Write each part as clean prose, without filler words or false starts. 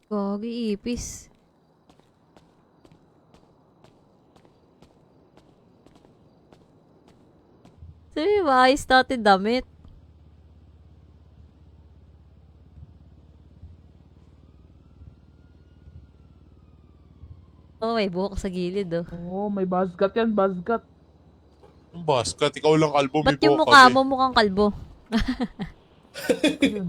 Gagi, ipis. Sabi, maayos natin damit. Oh, may buhok sa gilid, oh. Oo, may buzzcut yan, buzzcut. Ang basket, ikaw lang kalbo, may Ba't yung buhok mukha kami. mo mukhang kalbo? Yun.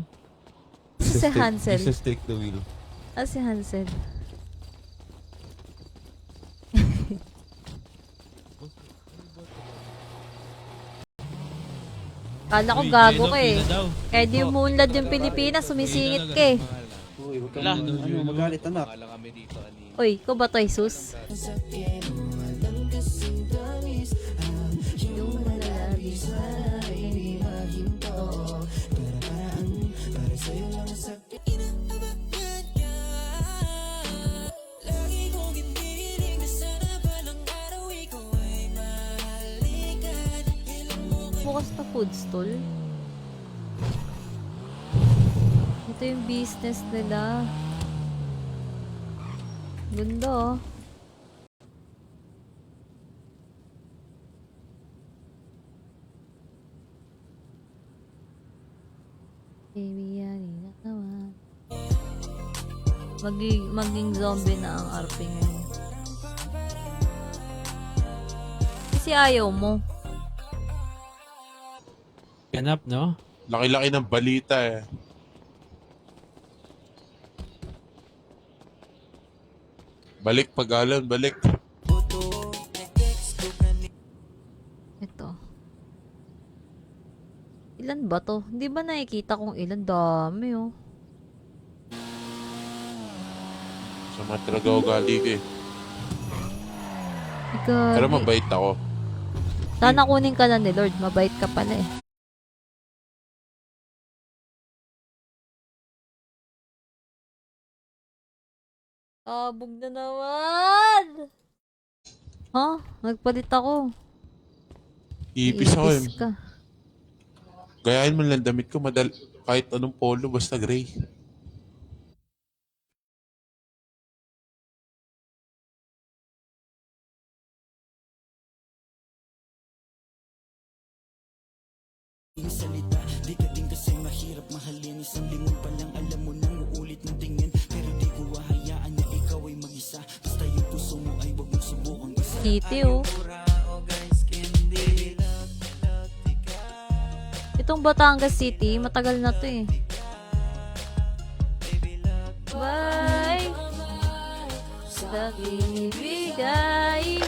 Si Hansel. Jesus take the wheel. Ah, si Hansel. Kala ko gago ka eh. Eh di umunlad yung Pilipinas, sumisingit ka eh. Uy, huwag kang magalit anak. Uy, ko ba to, Jesus? Bukas na food stall. Ito yung business nila. Ganda oh. Baby, yani na naman. Maging zombie na ang RP ngayon. Kasi ayaw mo. Ganap, no? Laki-laki ng balita eh. Balik pagalan, balik. Ito. Ilan ba to? Hindi ba nakikita kung ilan? Dami oh. Sama talaga ugali ko eh. Gagi. Pero mabait ako. Sana kunin ka na ni Lord. Mabait ka pala eh. Abog na naman! Ha? Nagpalit ako. Iipis ako eh. Iipis ka. Gayahin mo lang damit ko, kahit anong polo, basta gray. salita, di ka din kasi mahirap mahalin. Isang lingon pa lang alam mo nang uulit ng tingin. Pero di ko hahayaan na ikaw ay mag-isa. Basta yung puso mo ay wag mong subukang isa. Kitty oh. Itong Batangas City, matagal na to eh. Bye! Sa ibigay.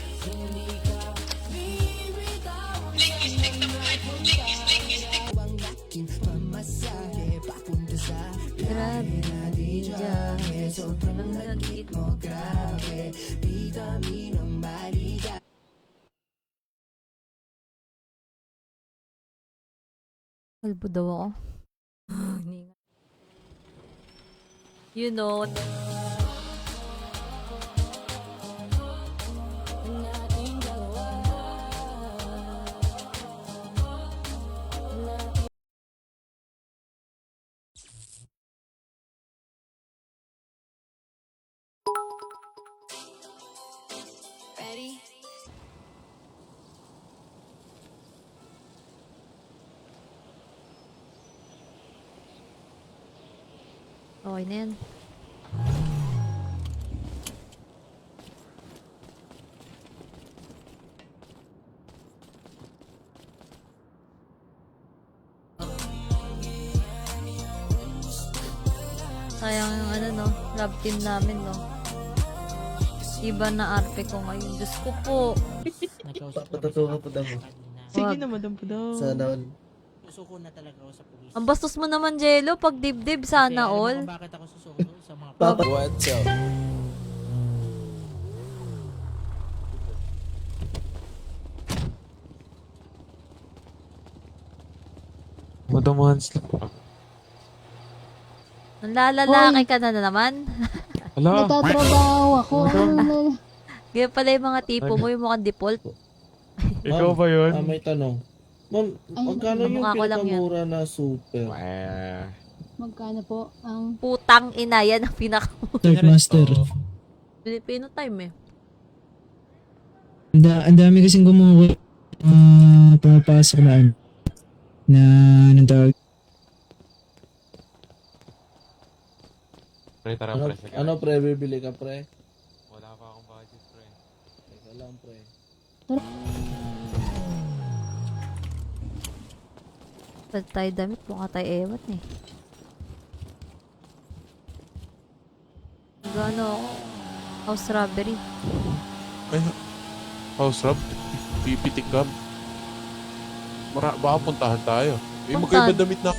Grabe na di dyan. Sobrang nagkit mo, grabe. Vitaminong maliga. Kalbo daw ako. You know. Ready? Okay na yan. Sayang yung ano no, love team namin no. Iba na arte ko ngayon. Diyos ko po. Patatuwa po daw. Sige na, Madam Pudaw. Sana all. Susuko na talaga ako sa pulis. Ang bastos mo naman, Jello. Pag dibdib, sana all. Bakit ako susuko sa mga Papa. What's up? Madam Hansel. Nanlalalaki ka na naman. Hala. Nagtatrabaho ako. Kaya pala yung mga tipo mo, yung mukhang default. Ikaw ba yun? May tanong. Ma'am, magkano yung Kamukha ko lang yan. pinakamura na super? Magkano po ang... Putang ina, yan ang pinaka... Master. Filipino time eh. Ang dami kasing gumawa. Pumapasok na ano. Na anong tawag? Pre, tara pre. Ano pre, bibili ka pre? Wala pa akong budget pre. Teka lang pre. Pag tayo damit, mukha tayo ewat eh. Gano ako? House robbery. Ay, house rub. Pipitik ka. Baka puntahan tayo. Eh, magkaiba Puntahan. damit na.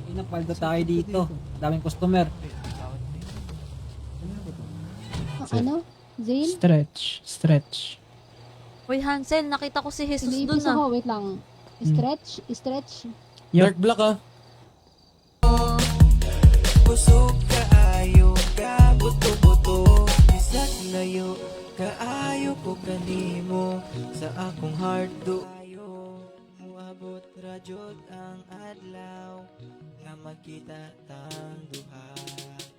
Inapaldo tayo dito. Daming customer. Ano? Zane? Stretch. Uy, Hansel, nakita ko si Jesus dun Iniipis ako. ah. Wait lang. Stretch. Yup. Dark black ah. Busog kaayo ka buto-buto Bisag layo kaayo ko kanimo Sa akong heart do ayo Muabot radyod ang adlaw Nga magkita tang duha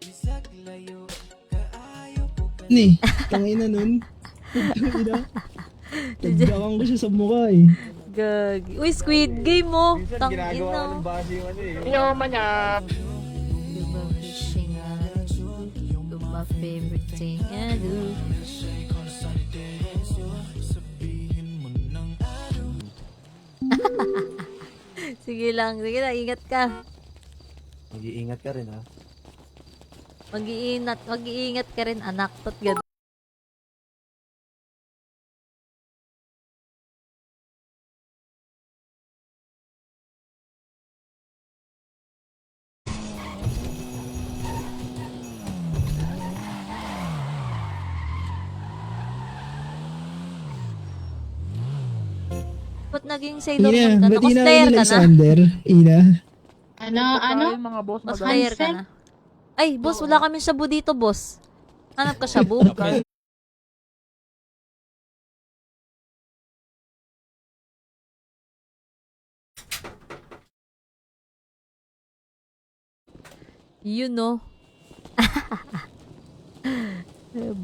Bisag layo kaayo ko kanimo Ni, tangina nun. Tangina. Tagdakan ko siya sa mukha eh. Gagi. Uy, Squid Game mo. Tangina. Yo, manyak! Diba fishing do my favorite thing I do. Sige lang, ingat ka. Mag-iingat ka rin ha. Mag-iingat ka rin anak. Tot gad. Ba't naging Sailor Moon ka? Ba't ina Cosplayer ka na? Alexander? Ina? Ano? Tayo, mga boss, madami. Cosplayer ka na? Ay, boss, wala kami shabu dito, boss. Hanap ka shabu? You know.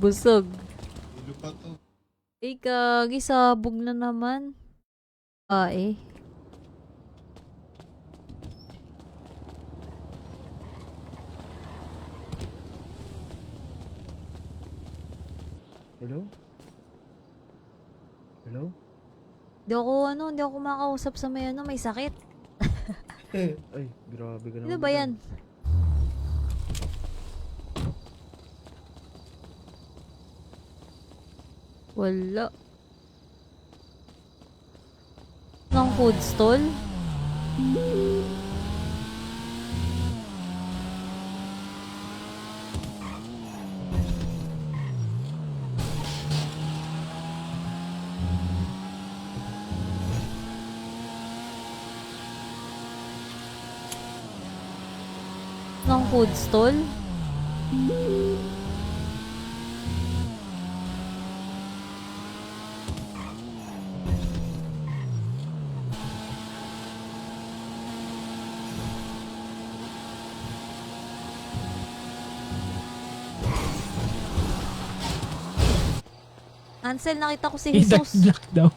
Busog. Eh, kagi, sabog na naman. Eh. Hello? Hello? Hindi ako makausap sa may sakit. Ay, grabe ka naman. Sino ba yan? Wala. Ng food stall? Ng food stall? Ansel, nakita ko si Jesus. Black daw.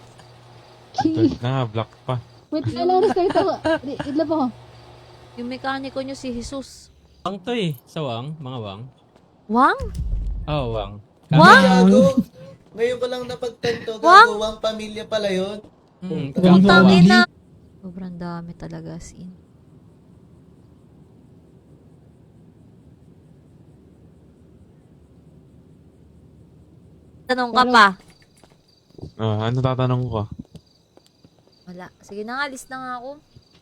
Key. Black pa. Wait, kailangan disconnect ako. Idlap ako. Yung mekaniko nyo si Jesus. Wang to eh. Sa wang. Mga wang. Wang? Oh, wang. Wang? Gago! Ngayon ko lang napagtanto. Wang? Gago, wang pamilya pala yun. Wang Tangin Wagi. na. Sobrang dami talaga sin. Tanong ka pa. Ano tatanong ko? Wala. Sige na nga, list na nga ako.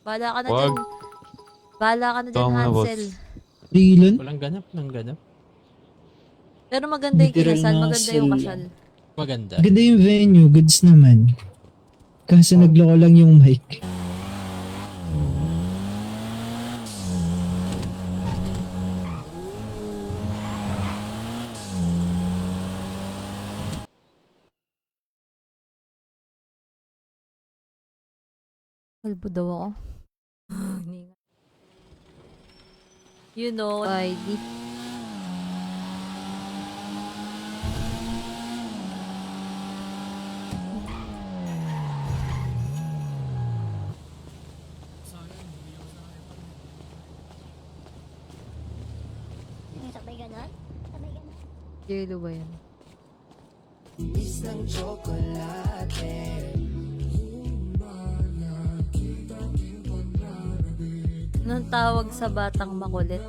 Bahala ka na Wag. dyan. Bahala ka na dyan, Tama na, boss. Hansel. Rilan? Walang ganap. Pero maganda yung Literal kinasal, na maganda yung sel. kasal. Maganda. Maganda yung venue, goods naman. Kaso nagloko lang yung mic. Kalbo daw ako. Hindi nga. You know, ID. Sabay ganon? Sabay ganon? Yelo ba yan? Nang tawag sa batang makulit.